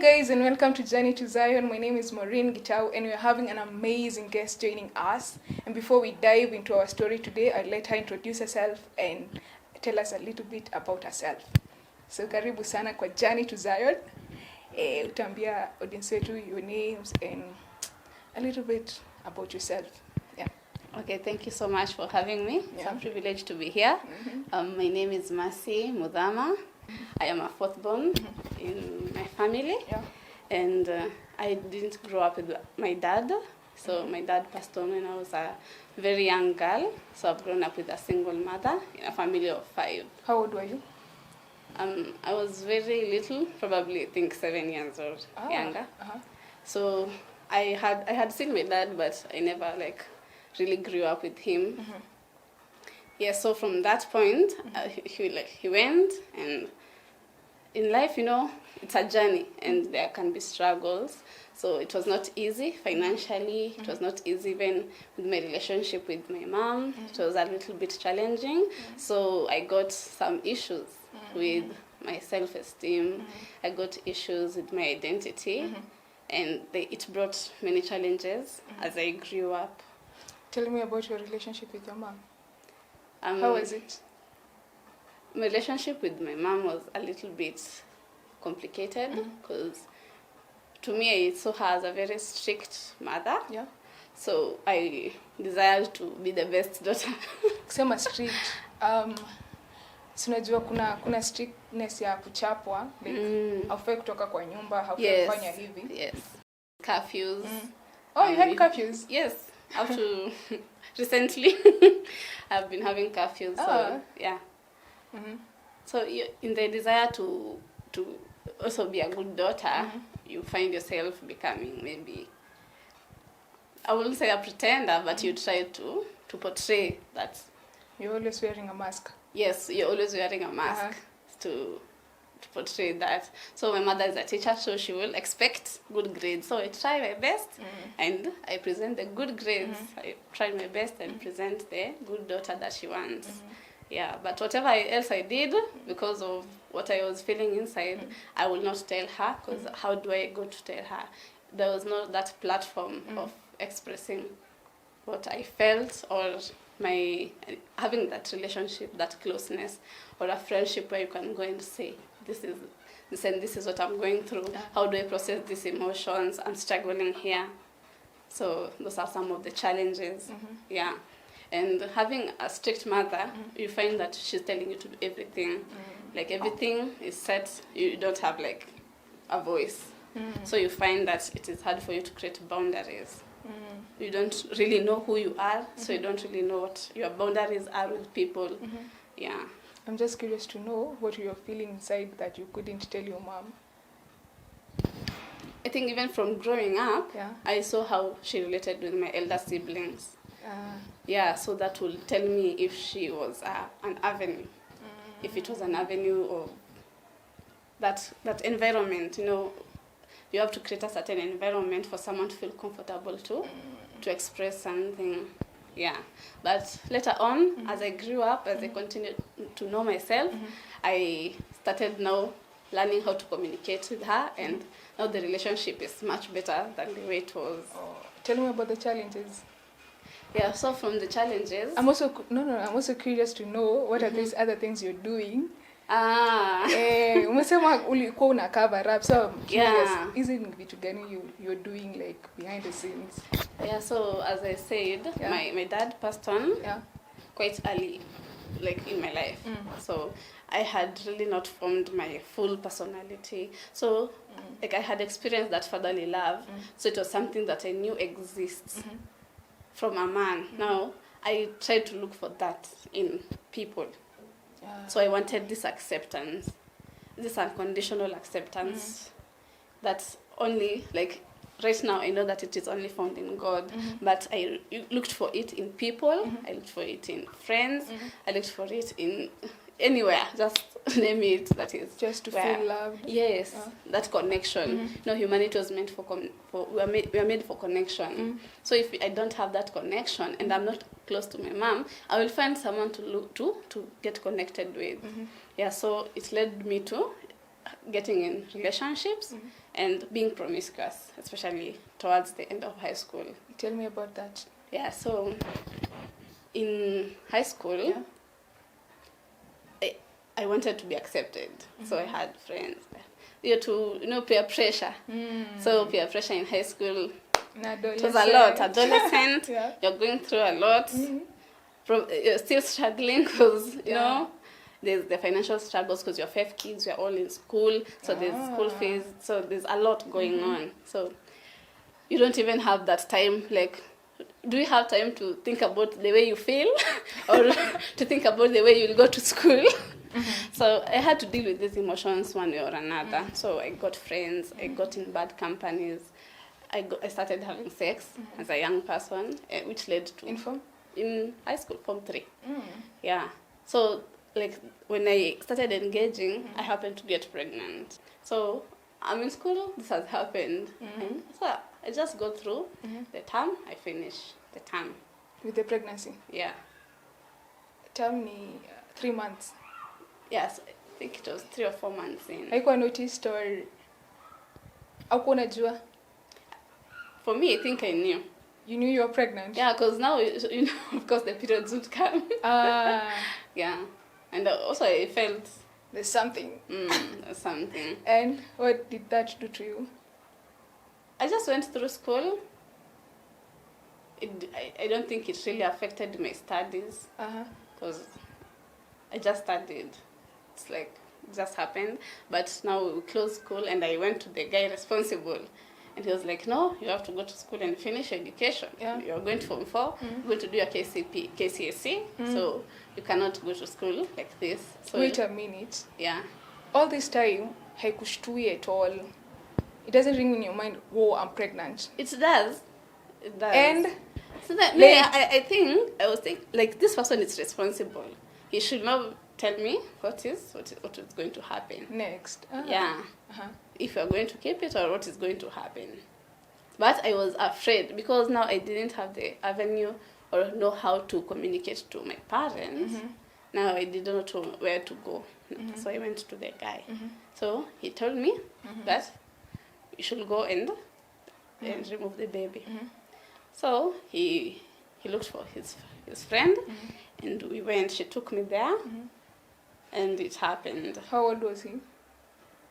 guys, and welcome to Journey to Zion. My name is Maureen Gitau, and we're having an amazing guest joining us. And before we dive into our story today, I'll let her introduce herself and tell us a little bit about herself. So karibu sana kwa Journey to Zion. Utambia audience wetu your names and a little bit about yourself. Yeah. Okay, thank you so much for having me. It's a privilege to be here. My name is Mercy Mudhama. I am a fourth born in my family, and I didn't grow up with my dad. So my dad passed on when I was a very young girl. So I've grown up with a single mother in a family of 5. How old were you? I was very little, probably I think 7 years old, younger. So I had seen my dad, but I never really grew up with him. Yeah, so from that point, he went, and in life, it's a journey, and there can be struggles. So it was not easy financially. It was not easy even with my relationship with my mom. It was a little bit challenging. So I got some issues with my self-esteem. I got issues with my identity, and it brought many challenges as I grew up. Tell me about your relationship with your mom. How was it? My relationship with my mom was a little bit complicated because to me I saw her as a very strict mother. Yeah. So I desired to be the best daughter. Kusema strict. Unajua kuna strictness ya kuchapwa, haufai kutoka kwa nyumba, haufai kufanya hivi. Yes. Curfews. Oh, you had curfews? Yes. Up to recently I've been having curfews. So yeah. So in the desire to also be a good daughter, you find yourself becoming maybe, I wouldn't say a pretender, but you try to portray that. You're always wearing a mask. Yes, you're always wearing a mask to portray that. So my mother is a teacher, so she will expect good grades. So I try my best, and I present the good grades. I try my best and present the good daughter that she wants. Yeah, but whatever else I did, because of what I was feeling inside, I will not tell her, because how do I go to tell her? There was not that platform of expressing what I felt, or having that relationship, that closeness, or a friendship where you can go and say, this is what I'm going through. How do I process these emotions? I'm struggling here. So those are some of the challenges. Yeah. And having a strict mother, you find that she's telling you to do everything. Like everything is set, you don't have a voice. So you find that it is hard for you to create boundaries. You don't really know who you are, so you don't really know what your boundaries are with people. Yeah. I'm just curious to know what you're feeling inside that you couldn't tell your mom. I think even from growing up, I saw how she related with my elder siblings. Yeah, so that will tell me if she was an avenue, if it was an avenue of that environment. You have to create a certain environment for someone to feel comfortable to express something. Yeah, but later on, as I grew up, as I continued to know myself, I started now learning how to communicate with her, and now the relationship is much better than the way it was. Tell me about the challenges. Yeah, so from the challenges, I'm also curious to know what are these other things you're doing. Umesema ulikuwa una cover up, so I'm curious, hizi ni vitu gani you're doing behind the scenes? Yeah, so as I said, my dad passed on quite early, in my life. So I had really not formed my full personality. So I had experienced that fatherly love. So it was something that I knew exists from a man. Now I tried to look for that in people. So I wanted this acceptance, this unconditional acceptance that only, right now I know that it is only found in God, but I looked for it in people, I looked for it in friends, I looked for it in anywhere, just name it, that is. Just to feel loved. Yes, that connection. Humanity was meant we are made for connection. So if I don't have that connection and I'm not close to my mom, I will find someone to look to get connected with. Yeah, so it led me to getting in relationships and being promiscuous, especially towards the end of high school. Tell me about that. Yeah, so in high school, I wanted to be accepted. So I had friends. Peer pressure. So peer pressure in high school, it was a lot. Adolescent, you're going through a lot. You're still struggling because, you know, there's the financial struggles because you're 5 kids, we're all in school, so there's school fees, so there's a lot going on. So you don't even have that time, like, do you have time to think about the way you feel or to think about the way you'll go to school? So I had to deal with these emotions one way or another. So I got friends, I got in bad companies, I started having sex as a young person, which led to... In high school, Form 3. Yeah. So, like, when I started engaging, I happened to get pregnant. So, I'm in school, this has happened. So, I just go through the term, I finish the term. With the pregnancy? Yeah. Tell me, 3 months? Yes, I think it was 3 or 4 months in. Haikuwa noticed or... Haukuwa unajua? For me, I think I knew. You knew you were pregnant? Yeah, because now, you know, of course, the periods would come. Yeah. And also I felt... There's something. There's something. And what did that do to you? I just went through school. I don't think it really affected my studies. Because I just studied. It's like, it just happened. But now we closed school and I went to the guy responsible. And he was like, no, you have to go to school and finish your education. You're going to Form 4, you're going to do your KCSE, so you cannot go to school like this. So wait a minute. Yeah. All this time, haikushtui at all. It doesn't ring in your mind, whoa, I'm pregnant. It does. It does. And? So that, I was thinking, like, this person is responsible. He should not tell me what is going to happen. Next. Yeah. If you're going to keep it or what is going to happen. But I was afraid because now I didn't have the avenue or know how to communicate to my parents. Now I didn't know where to go. So I went to the guy. So he told me that you should go and remove the baby. So he looked for his friend and we went. She took me there and it happened. How old was he?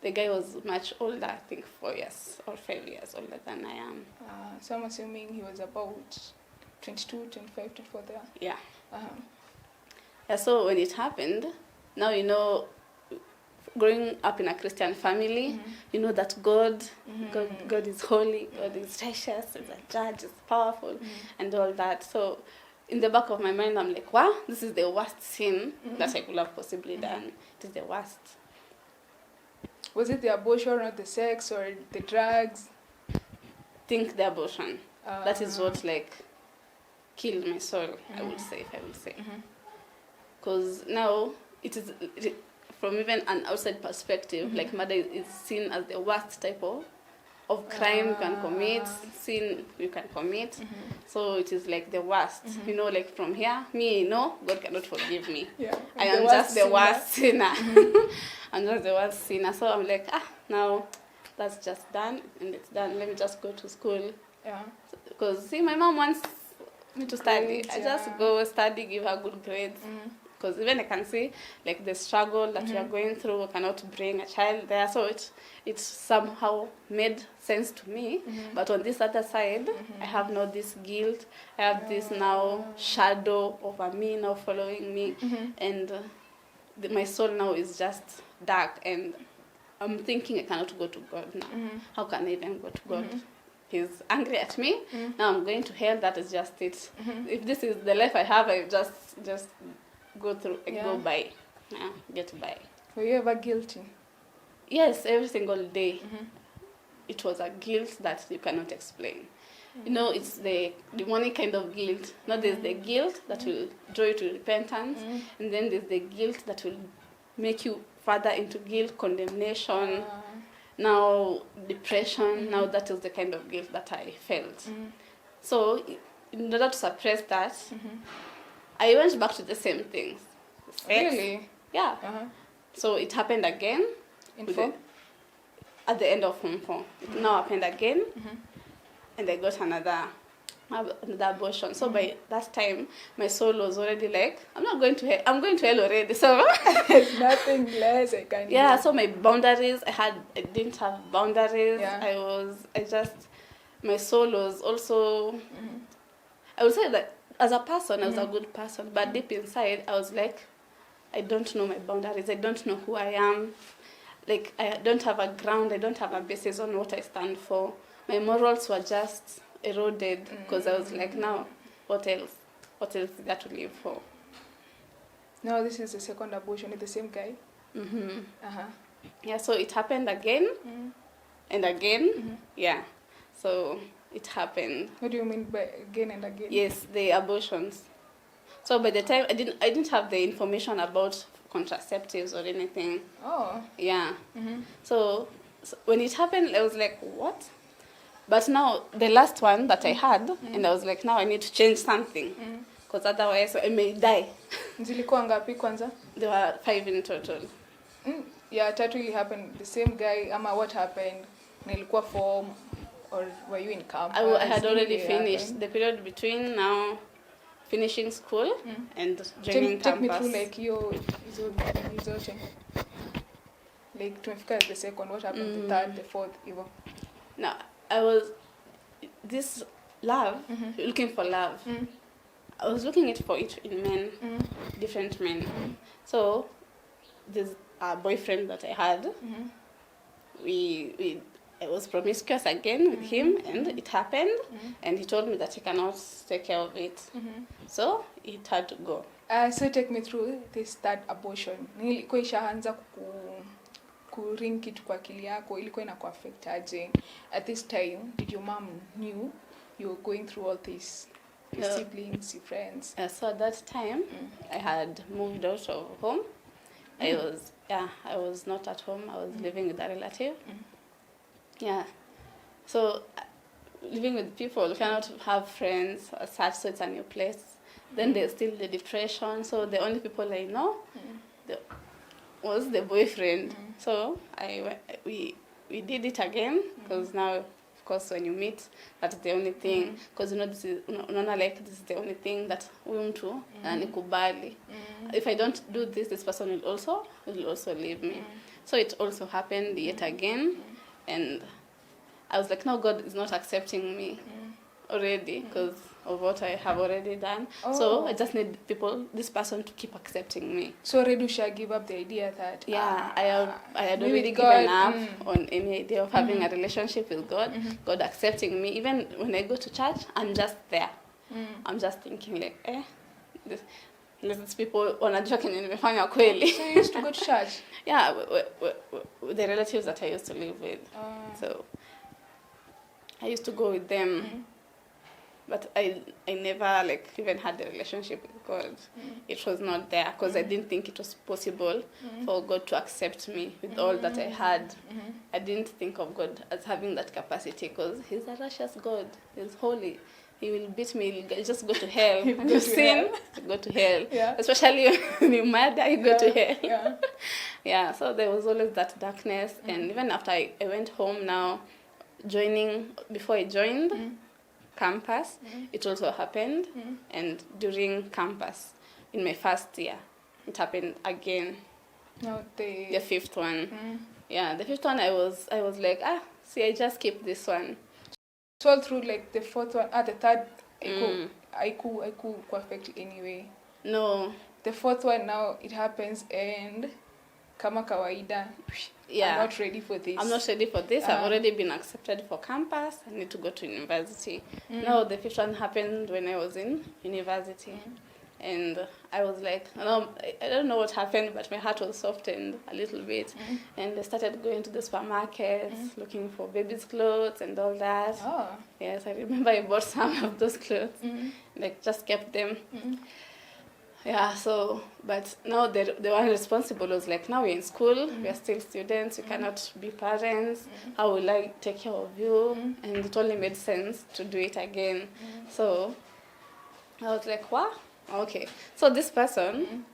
The guy was much older, I think 4 years or 5 years older than I am. So I'm assuming he was about 22, 25, 24 there. Yeah. Yeah, so when it happened, now you know, growing up in a Christian family, you know that God is holy, God is righteous, is a judge, is powerful, and all that. So in the back of my mind, I'm like, wow, this is the worst sin that I could have possibly done. It is the worst. Was it the abortion or the sex or the drugs? Think the abortion. That is what, like, killed my soul, I would say. Because now, from even an outside perspective, like murder is seen as the worst type of crime you can commit, sin you can commit. So it is like the worst. You know, like from here, God cannot forgive me. I am just the worst sinner. I'm just the worst sinner. So I'm like, now that's just done and it's done. Let me just go to school. Because, see, my mom wants me to study. I just go study, give her good grades. Because even I can see, like, the struggle that we are going through, I cannot bring a child there. So it somehow made sense to me. But on this other side, I have now this guilt. I have this now shadow over me now following me. And my soul now is just dark. And I'm thinking I cannot go to God now. How can I even go to God? He's angry at me. Now I'm going to hell. That is just it. If this is the life I have, I just go through, go by, get by. Were you ever guilty? Yes, every single day. It was a guilt that you cannot explain. You know, it's the demonic kind of guilt. Now there's the guilt that will draw you to repentance, and then there's the guilt that will make you further into guilt, condemnation, now depression. Now that is the kind of guilt that I felt. So in order to suppress that, I went back to the same things. Really? Yeah. So it happened again. In with form? At the end of Form 4. It now happened again, and I got another abortion. So by that time, my soul was already like, I'm not going to hell. I'm going to hell already. So There's nothing less I can yeah. do. So my boundaries, I didn't have boundaries. Yeah. My soul was also. I would say that as a person, I was a good person, but deep inside, I was like, I don't know my boundaries. I don't know who I am. Like, I don't have a ground. I don't have a basis on what I stand for. My morals were just eroded because I was like, now, what else? What else is there to live for? No, this is the second abortion with the same guy. Yeah, so it happened again and again. Yeah, so it happened. What do you mean by again and again? Yes, the abortions. So by the time I didn't have the information about contraceptives or anything. Oh. Yeah. So when it happened, I was like, what? But now the last one that I had, and I was like, now I need to change something, because otherwise I may die. Zilikuwa ngapi kwanza? There were 5 in total. Yeah, tatu ili happened. The same guy, ama what happened? Nilikuwa form, or were you in campus? I had already Really finished happened? the period between now finishing school and joining Take me campus. through like your result. Like tumefika the second, what happened? The third, the fourth, even. No, I was this love, looking for love. I was looking for it in men, different men. So this boyfriend that I had, I was promiscuous again with him, and it happened, and he told me that he cannot take care of it. So it had to go. So take me through this third abortion. Ilikuwa ishaanza kuring kitu kwa akili yako, ilikuwa inakuaffect aje? At this time, did your mom knew you were going through all this? Your siblings, your friends? So at that time, I had moved out of home. I was not at home. I was living with a relative. Yeah. So living with people, you cannot have friends as such, so it's a new place. Then there's still the depression. So the only people I know was the boyfriend. So we did it again, because now, of course, when you meet, that's the only thing. Because this is the only thing that we want to nikubali. If I don't do this, this person will also leave me. So it also happened yet again, and I was like, no, God is not accepting me already because of what I have already done. So I just need this person to keep accepting me. So already should give up the idea that I had already God, given up on any idea of having a relationship with God. God accepting me. Even when I go to church, I'm just there. I'm just thinking like, these people wanajua kenye nimefanya kweli. So you used to go to church? Yeah, the relatives that I used to live with. So I used to go with them. But I never even had a relationship with God. It was not there because I didn't think it was possible for God to accept me with all that I had. I didn't think of God as having that capacity because He's a righteous God. He's holy. He will beat me. He'll just go to hell. You sin, go to hell. Yeah. Especially when you murder, you go to hell. Yeah. So there was always that darkness. And even after I went home now, before I joined campus, it also happened. And during campus, in my first year, it happened again. No, the fifth one. Yeah, the fifth one I was like, I just keep this one. So all through the fourth one, the third, I could affect anyway. No. The fourth one now, it happens and kama kawaida. Yeah. I'm not ready for this. I'm not ready for this. I've already been accepted for campus. I need to go to university. No, the fifth one happened when I was in university. And I was like, I don't know what happened, but my heart was softened a little bit. And I started going to the supermarkets, looking for baby's clothes and all that. Oh. Yes, I remember I bought some of those clothes. Just kept them. Yeah, so, but now the one responsible was like, now we're in school, we're still students, we cannot be parents, how will I take care of you? And it only made sense to do it again. So I was like, wow, okay. So this person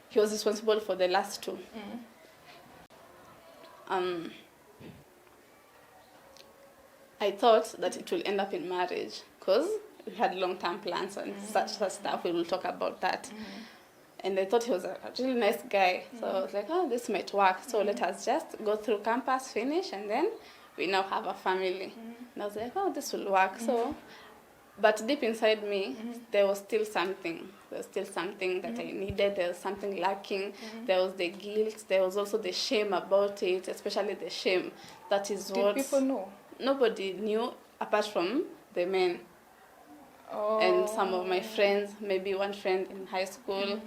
he was responsible for the last two. I thought that it will end up in marriage because we had long-term plans and such stuff. We will talk about that. And I thought he was a really nice guy. So I was like, oh, this might work. So let us just go through campus, finish, and then we now have a family. And I was like, oh, this will work. So, but deep inside me, there was still something. There was still something that I needed. There was something lacking. There was the guilt. There was also the shame about it, especially the shame. That is what... Did people know? Nobody knew apart from the men. Oh. And some of my friends, maybe one friend in high school.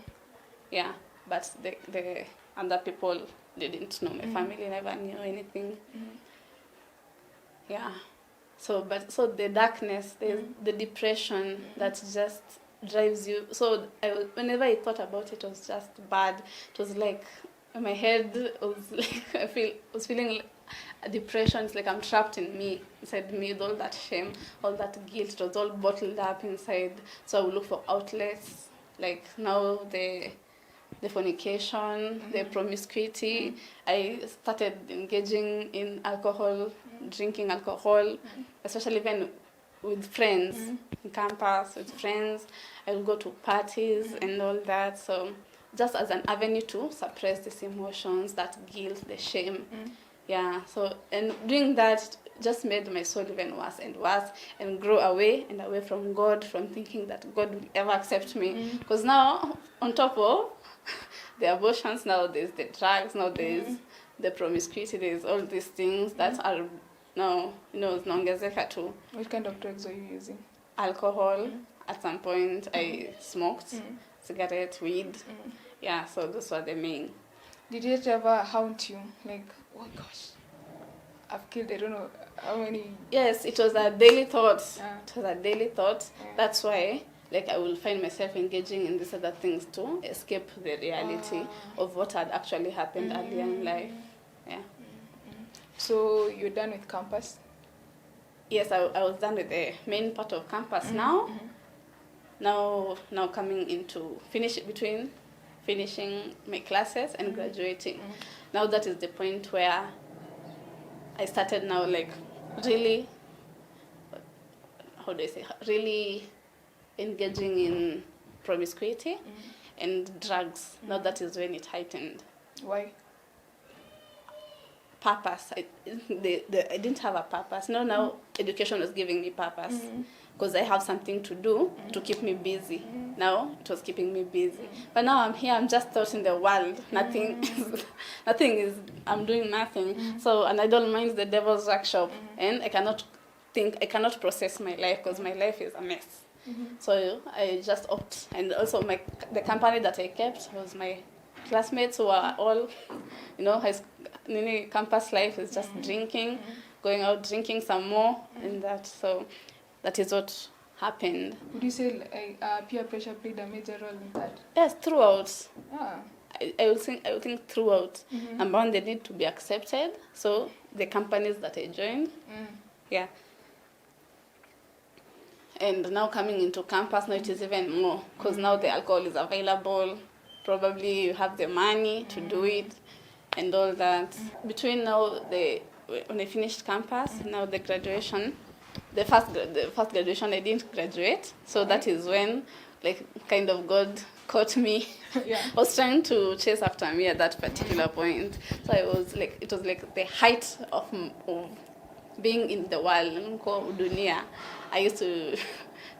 Yeah, but the other people didn't know. My family never knew anything. Yeah. So the darkness, the depression that just drives you. So whenever I thought about it, it was just bad. It was like in my head was like I was feeling like a depression. It's like I'm trapped inside me with all that shame, all that guilt. It was all bottled up inside. So I would look for outlets. Like now the fornication, the promiscuity. I started engaging in alcohol, drinking alcohol, especially when with friends, in campus, with friends. I would go to parties and all that. So just as an avenue to suppress these emotions, that guilt, the shame. Yeah, so, and doing that just made my soul even worse and grow away and away from God, from thinking that God will ever accept me. Because now, on top of the abortions, now there's the drugs, now there's the promiscuity, there's all these things that are now, zinaongezeka too. What kind of drugs are you using? Alcohol. At some point, I smoked cigarette, weed. Yeah, so those were the main. Did it ever haunt you? Like, oh gosh, I've killed I don't know how many. Yes, it was a daily thought. It was a daily thought. Yeah. That's why, like, I will find myself engaging in these other things to escape the reality of what had actually happened earlier in life. Yeah. So you're done with campus? Yes, I was done with the main part of campus now. Now coming into finishing my classes and graduating. Now that is the point where I started now, like, really, how do I say, really engaging in promiscuity and drugs. Now that is when it heightened. Why? Purpose. I didn't have a purpose. Now education was giving me purpose. Because I have something to do to keep me busy. Now it was keeping me busy. But now I'm here, I'm just out in the world. Nothing is, I'm doing nothing. So, and I don't mind the devil's workshop. And I cannot process my life because my life is a mess. So I just opt. And also the company that I kept was my classmates who are all, campus life is just drinking, going out drinking some more and that. So that is what happened. Would you say peer pressure played a major role in that? Yes, throughout. Ah. I would think throughout. Number one, they need to be accepted. So the companies that I joined, yeah. And now coming into campus, now it is even more. Because now the alcohol is available. Probably you have the money to do it and all that. Between now, when I finished campus, now the graduation, the first graduation I didn't graduate, so that is when, like, kind of God caught me. Yeah. Was trying to chase after me at that particular point. So it was like the height of being in the world, dunia. I used to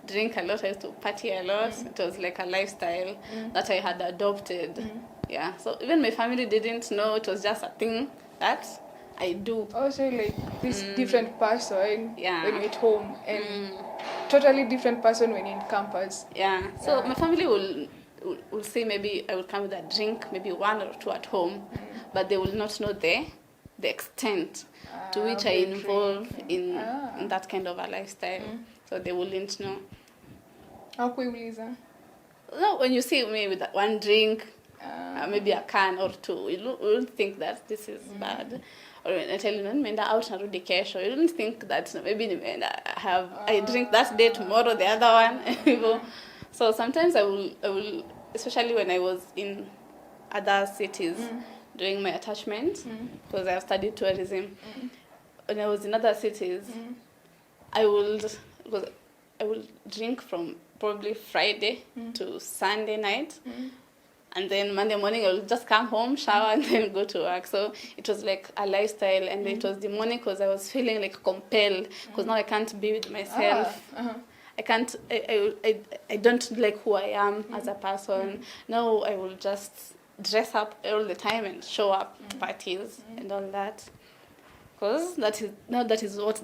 drink a lot. I used to party a lot. It was like a lifestyle that I had adopted. Yeah. So even my family didn't know. It was just a thing that I do. Also, like this different person when you're at home and totally different person when you're in campus. Yeah. So my family will say maybe I will come with a drink, maybe one or two at home, but they will not know the extent to which I involve in that kind of a lifestyle. So they wouldn't know. Hakuuliza? No, when you see me with one drink, maybe a can or two, you won't think that this is bad. Or when I tell you, nimeenda out narudi kesho, you don't think that maybe I drink that day, tomorrow the other one. So sometimes I will, especially when I was in other cities doing my attachment because I've studied tourism. When I was in other cities, I would drink from probably Friday to Sunday night. And then Monday morning, I would just come home, shower, and then go to work. So it was like a lifestyle, and it was demonic because I was feeling like compelled because now I can't be with myself. I can't, I don't like who I am as a person. Now I will just dress up all the time and show up to parties and all that. Because that is what